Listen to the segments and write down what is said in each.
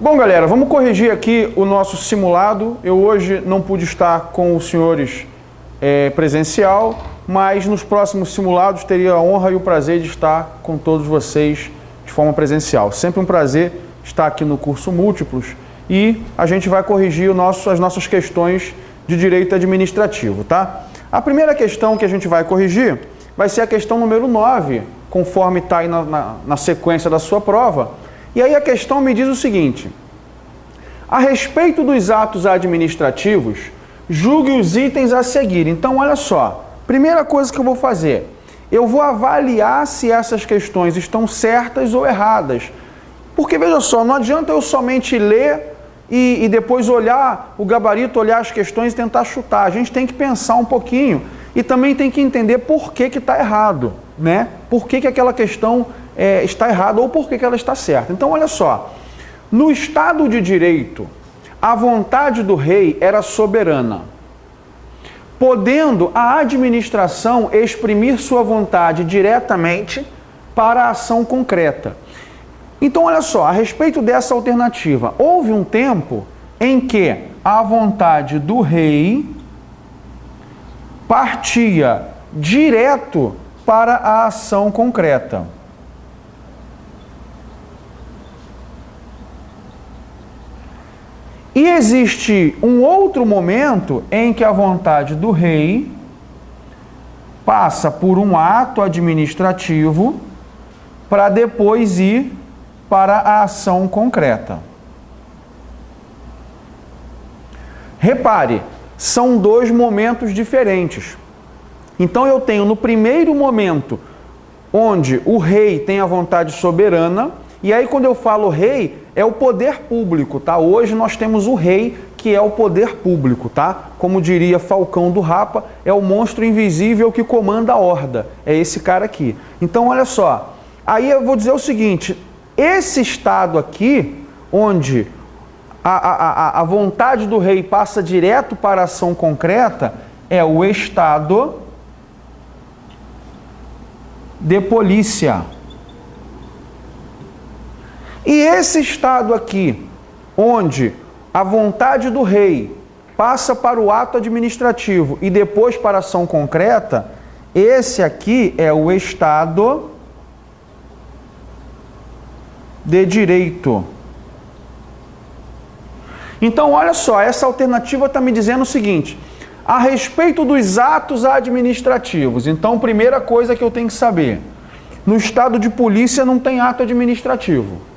Bom, galera, vamos corrigir aqui o nosso simulado. Eu hoje não pude estar com os senhores presencial, mas nos próximos simulados teria a honra e o prazer de estar com todos vocês de forma presencial. Sempre um prazer estar aqui no curso Múltiplos e a gente vai corrigir as nossas questões de direito administrativo, tá? A primeira questão que a gente vai corrigir vai ser a questão número 9, conforme está aí na sequência da sua prova. E aí a questão me diz o seguinte: a respeito dos atos administrativos, julgue os itens a seguir. Então, olha só, primeira coisa que eu vou fazer, eu vou avaliar se essas questões estão certas ou erradas. Porque, veja só, não adianta eu somente ler e depois olhar o gabarito, olhar as questões e tentar chutar. A gente tem que pensar um pouquinho e também tem que entender por que está errado, né? Por que aquela questão está errada ou por que ela está certa. Então, olha só, no Estado de Direito, a vontade do rei era soberana, podendo a administração exprimir sua vontade diretamente para a ação concreta. Então, olha só, a respeito dessa alternativa, houve um tempo em que a vontade do rei partia direto para a ação concreta. E existe um outro momento em que a vontade do rei passa por um ato administrativo para depois ir para a ação concreta. Repare, são dois momentos diferentes. Então eu tenho no primeiro momento, onde o rei tem a vontade soberana, e aí quando eu falo rei, é o poder público, tá? Hoje nós temos o rei, que é o poder público, tá? Como diria Falcão do Rapa, é o monstro invisível que comanda a horda. É esse cara aqui. Então, olha só. Aí eu vou dizer o seguinte, esse estado aqui, onde a vontade do rei passa direto para a ação concreta, é o estado de polícia. E esse estado aqui, onde a vontade do rei passa para o ato administrativo e depois para a ação concreta, esse aqui é o estado de direito. Então, olha só, essa alternativa está me dizendo o seguinte: a respeito dos atos administrativos, então, primeira coisa que eu tenho que saber, no estado de polícia não tem ato administrativo.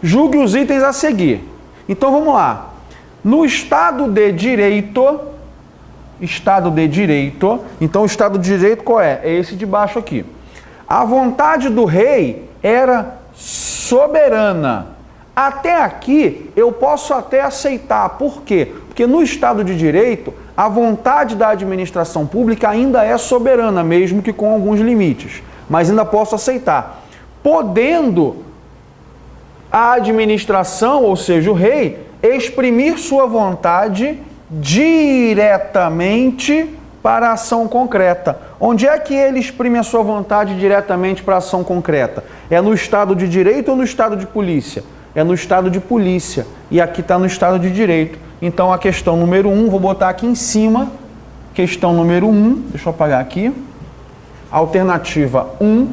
Julgue os itens a seguir. Então, vamos lá. No estado de direito, então o estado de direito qual é? É esse de baixo aqui. A vontade do rei era soberana. Até aqui eu posso até aceitar. Por quê? Porque no Estado de Direito, a vontade da administração pública ainda é soberana, mesmo que com alguns limites. Mas ainda posso aceitar. Podendo a administração, ou seja, o rei, exprimir sua vontade diretamente para a ação concreta. Onde é que ele exprime a sua vontade diretamente para a ação concreta? É no Estado de Direito ou no Estado de Polícia? É no Estado de Polícia. E aqui está no Estado de Direito. Então a questão número 1, vou botar aqui em cima. Questão número 1, deixa eu apagar aqui. Alternativa 1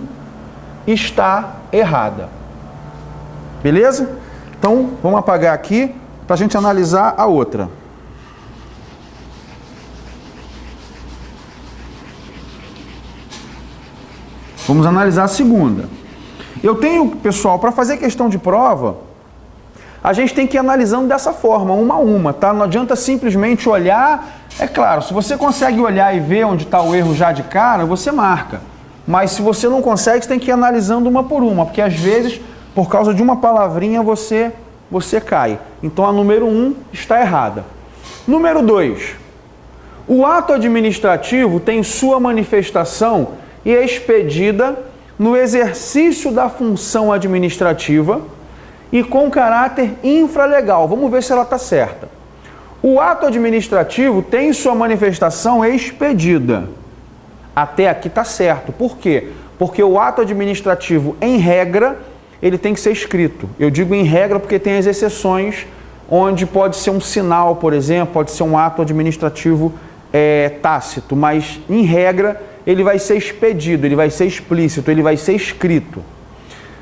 está errada. Beleza? Então vamos apagar aqui para a gente analisar a outra. Vamos analisar a segunda. Eu tenho, pessoal, para fazer questão de prova, a gente tem que ir analisando dessa forma, uma a uma, tá? Não adianta simplesmente olhar. É claro, se você consegue olhar e ver onde está o erro já de cara, você marca. Mas se você não consegue, você tem que ir analisando uma por uma, porque às vezes, por causa de uma palavrinha, você cai. Então a número 1 está errada. Número 2. O ato administrativo tem sua manifestação e é expedida no exercício da função administrativa e com caráter infralegal. Vamos ver se ela está certa. O ato administrativo tem sua manifestação expedida. Até aqui está certo. Por quê? Porque o ato administrativo, em regra, ele tem que ser escrito. Eu digo em regra porque tem as exceções, onde pode ser um sinal, por exemplo, pode ser um ato administrativo tácito, mas em regra ele vai ser expedido, ele vai ser explícito, ele vai ser escrito.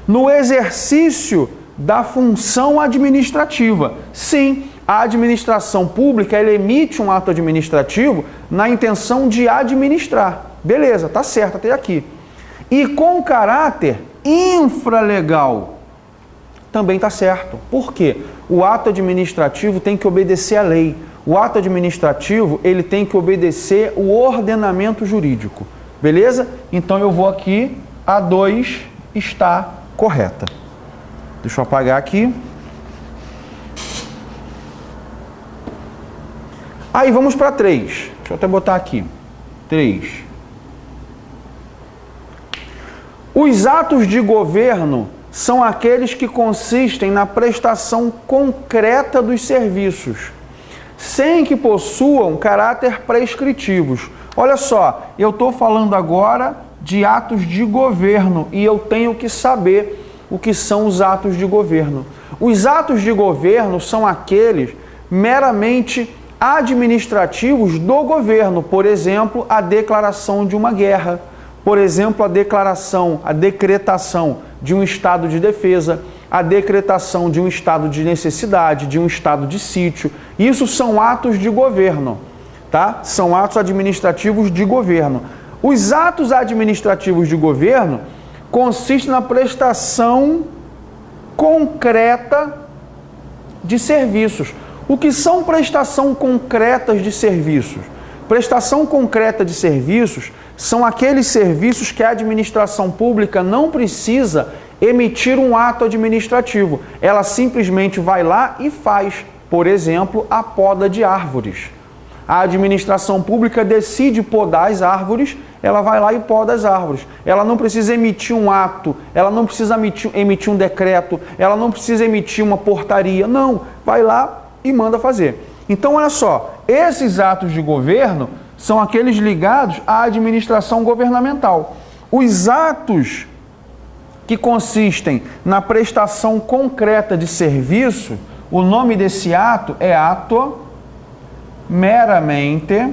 No exercício da função administrativa, sim, a administração pública ela emite um ato administrativo na intenção de administrar. Beleza, tá certo até aqui. E com caráter infralegal, também tá certo. Por quê? O ato administrativo tem que obedecer à lei. O ato administrativo, ele tem que obedecer o ordenamento jurídico. Beleza? Então eu vou aqui, a 2 está correta. Deixa eu apagar aqui. Aí vamos para 3. Deixa eu até botar aqui. 3. Os atos de governo são aqueles que consistem na prestação concreta dos serviços, sem que possuam caráter prescritivos. Olha só, eu estou falando agora de atos de governo e eu tenho que saber o que são os atos de governo. Os atos de governo são aqueles meramente administrativos do governo, por exemplo, a declaração de uma guerra, por exemplo, a decretação de um estado de defesa, a decretação de um estado de necessidade, de um estado de sítio. Isso são atos de governo, tá? São atos administrativos de governo. Os atos administrativos de governo consistem na prestação concreta de serviços. O que são prestação concretas de serviços? Prestação concreta de serviços são aqueles serviços que a administração pública não precisa emitir um ato administrativo. Ela simplesmente vai lá e faz, por exemplo, a poda de árvores. A administração pública decide podar as árvores, ela vai lá e poda as árvores. Ela não precisa emitir um ato, ela não precisa emitir um decreto, ela não precisa emitir uma portaria. Não, vai lá e manda fazer. Então, olha só, esses atos de governo são aqueles ligados à administração governamental. Os atos que consistem na prestação concreta de serviço, o nome desse ato é ato meramente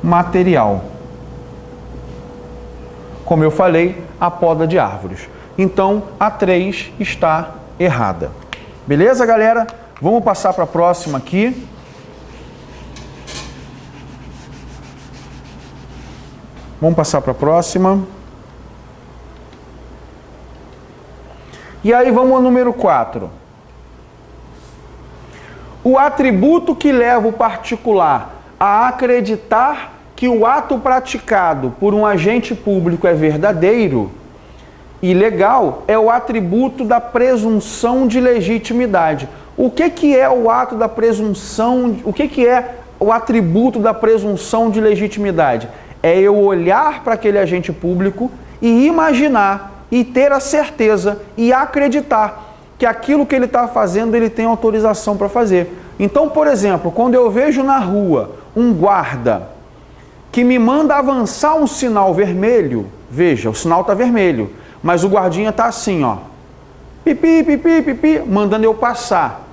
material. Como eu falei, a poda de árvores. Então, a 3 está errada. Beleza, galera? Vamos passar para a próxima aqui. Vamos passar para a próxima. E aí vamos ao número 4. O atributo que leva o particular a acreditar que o ato praticado por um agente público é verdadeiro e legal é o atributo da presunção de legitimidade. O que é o ato da presunção? O que é o atributo da presunção de legitimidade? É eu olhar para aquele agente público e imaginar e ter a certeza e acreditar que aquilo que ele está fazendo, ele tem autorização para fazer. Então, por exemplo, quando eu vejo na rua um guarda que me manda avançar um sinal vermelho, veja, o sinal está vermelho, mas o guardinha está assim, ó, pipi, pipi, pipi, mandando eu passar.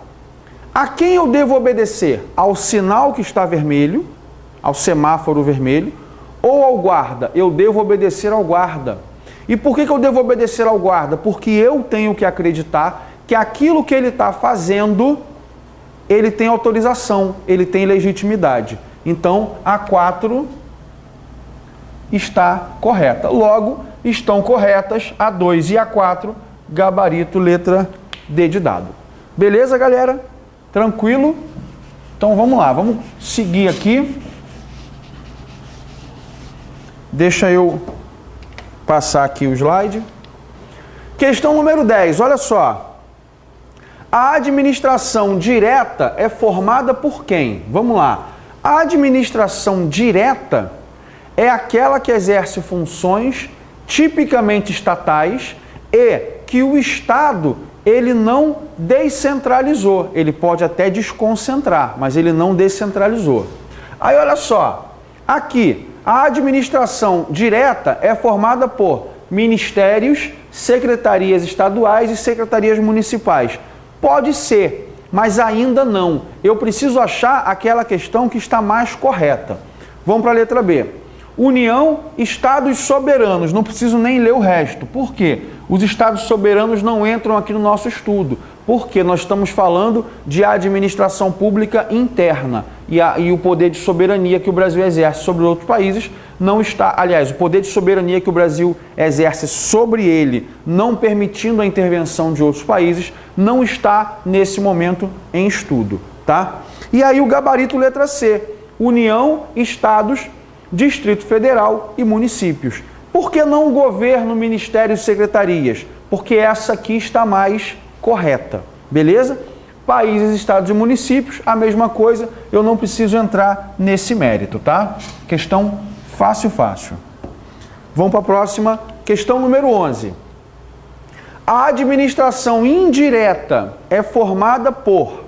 A quem eu devo obedecer? Ao sinal que está vermelho, ao semáforo vermelho, ou ao guarda? Eu devo obedecer ao guarda. E por que eu devo obedecer ao guarda? Porque eu tenho que acreditar que aquilo que ele está fazendo, ele tem autorização, ele tem legitimidade. Então, a 4 está correta. Logo, estão corretas a 2 e a 4, gabarito, letra D de dado. Beleza, galera? Tranquilo? Então, vamos lá. Vamos seguir aqui. Deixa eu passar aqui o slide. Questão número 10, olha só. A administração direta é formada por quem? Vamos lá. A administração direta é aquela que exerce funções tipicamente estatais e que o Estado ele não descentralizou. Ele pode até desconcentrar, mas ele não descentralizou. Aí olha só, Aqui, a administração direta é formada por ministérios, secretarias estaduais e secretarias municipais. Pode ser, mas ainda não. Eu preciso achar aquela questão que está mais correta. Vamos para a letra B. União, estados soberanos. Não preciso nem ler o resto. Por quê? Os estados soberanos não entram aqui no nosso estudo. Porque nós estamos falando de administração pública interna. E o poder de soberania que o Brasil exerce sobre outros países não está... Aliás, o poder de soberania que o Brasil exerce sobre ele, não permitindo a intervenção de outros países, não está, nesse momento, em estudo. Tá? E aí o gabarito letra C. União, estados, Distrito Federal e municípios. Por que não governo, ministérios e secretarias? Porque essa aqui está mais correta, beleza? Países, estados e municípios, a mesma coisa, eu não preciso entrar nesse mérito, tá? Questão fácil, fácil. Vamos para a próxima, questão número 11. A administração indireta é formada por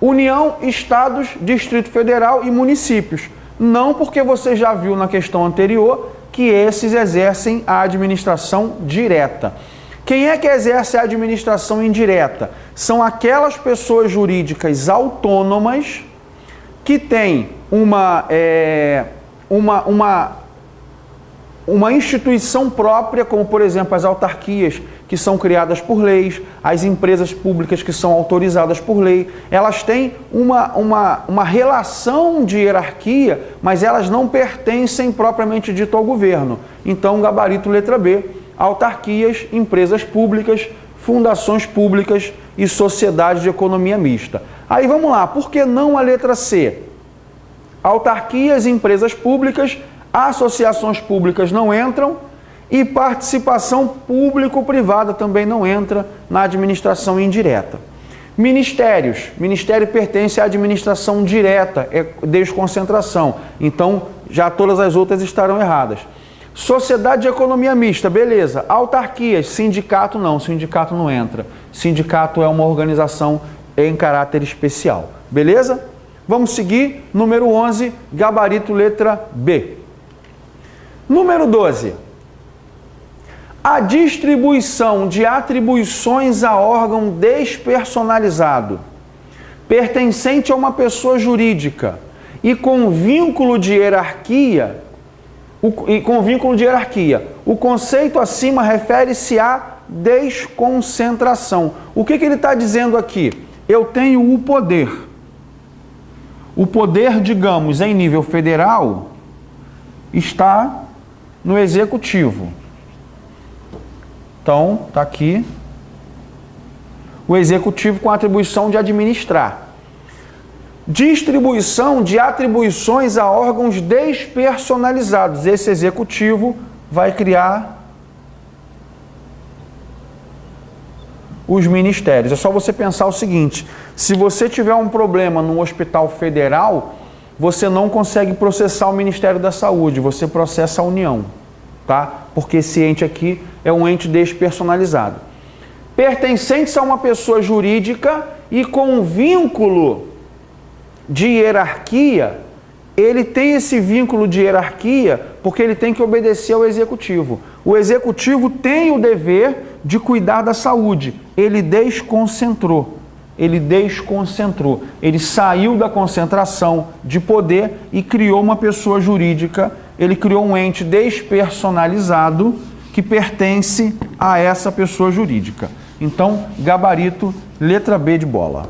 União, estados, Distrito Federal e municípios. Não, porque você já viu na questão anterior que esses exercem a administração direta. Quem é que exerce a administração indireta? São aquelas pessoas jurídicas autônomas que têm uma instituição própria, como por exemplo as autarquias, que são criadas por leis, as empresas públicas que são autorizadas por lei. Elas têm uma relação de hierarquia, mas elas não pertencem propriamente dito ao governo. Então, gabarito letra B, autarquias, empresas públicas, fundações públicas e sociedades de economia mista. Aí vamos lá, por que não a letra C? Autarquias, empresas públicas, associações públicas não entram e participação público-privada também não entra na administração indireta. Ministérios. Ministério pertence à administração direta, é desconcentração. Então, já todas as outras estarão erradas. Sociedade de economia mista, beleza. Autarquias, sindicato não entra. Sindicato é uma organização em caráter especial, beleza? Vamos seguir, número 11, gabarito letra B. Número 12. A distribuição de atribuições a órgão despersonalizado, pertencente a uma pessoa jurídica e com vínculo de hierarquia, o conceito acima refere-se à desconcentração. O que ele está dizendo aqui? Eu tenho o poder. O poder, digamos, em nível federal, está no executivo. Então, está aqui o executivo com a atribuição de administrar. Distribuição de atribuições a órgãos despersonalizados. Esse executivo vai criar os ministérios. É só você pensar o seguinte, se você tiver um problema num hospital federal, você não consegue processar o Ministério da Saúde, você processa a União, tá? Porque esse ente aqui é um ente despersonalizado. Pertencentes a uma pessoa jurídica e com vínculo de hierarquia, ele tem esse vínculo de hierarquia porque ele tem que obedecer ao executivo. O executivo tem o dever de cuidar da saúde. Ele desconcentrou. Ele saiu da concentração de poder e criou uma pessoa jurídica. Ele criou um ente despersonalizado que pertence a essa pessoa jurídica. Então, gabarito, letra B de bola.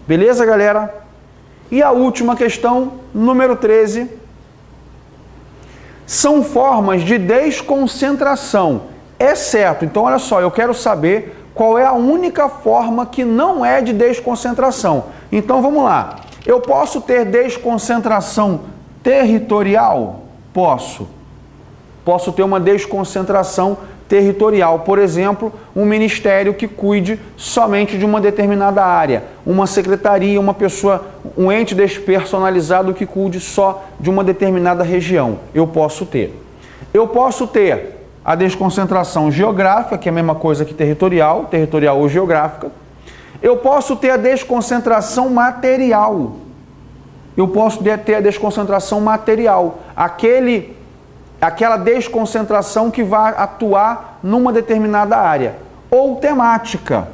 Beleza, galera? E a última questão, número 13. São formas de desconcentração, exceto... Então, olha só, eu quero saber qual é a única forma que não é de desconcentração. Então, vamos lá. Eu posso ter desconcentração territorial? Posso. Posso ter uma desconcentração territorial. Por exemplo, um ministério que cuide somente de uma determinada área. Uma secretaria, uma pessoa, um ente despersonalizado que cuide só de uma determinada região. Eu posso ter. Eu posso ter a desconcentração geográfica, que é a mesma coisa que territorial ou geográfica. Eu posso ter a desconcentração material. eu posso ter a desconcentração material, aquela desconcentração que vai atuar numa determinada área, ou temática.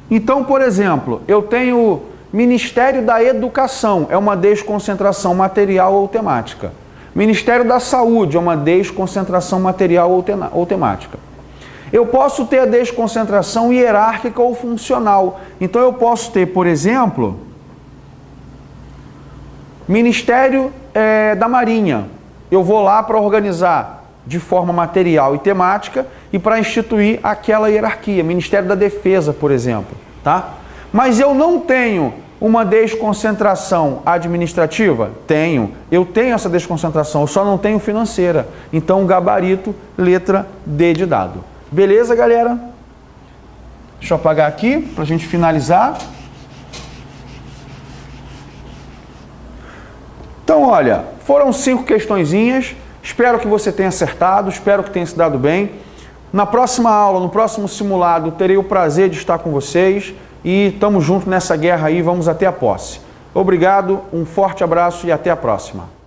Então, por exemplo, eu tenho Ministério da Educação, é uma desconcentração material ou temática. Ministério da Saúde é uma desconcentração material ou temática. Eu posso ter a desconcentração hierárquica ou funcional. Então eu posso ter, por exemplo, Ministério da Marinha. Eu vou lá para organizar de forma material e temática e para instituir aquela hierarquia. Ministério da Defesa, por exemplo. Tá? Mas eu não tenho uma desconcentração administrativa? Tenho. Eu tenho essa desconcentração, eu só não tenho financeira. Então, gabarito, letra D de dado. Beleza, galera? Deixa eu apagar aqui para a gente finalizar. Então, olha, foram 5 questõezinhas. Espero que você tenha acertado, espero que tenha se dado bem. Na próxima aula, no próximo simulado, terei o prazer de estar com vocês. E estamos juntos nessa guerra aí, vamos até a posse. Obrigado, um forte abraço e até a próxima.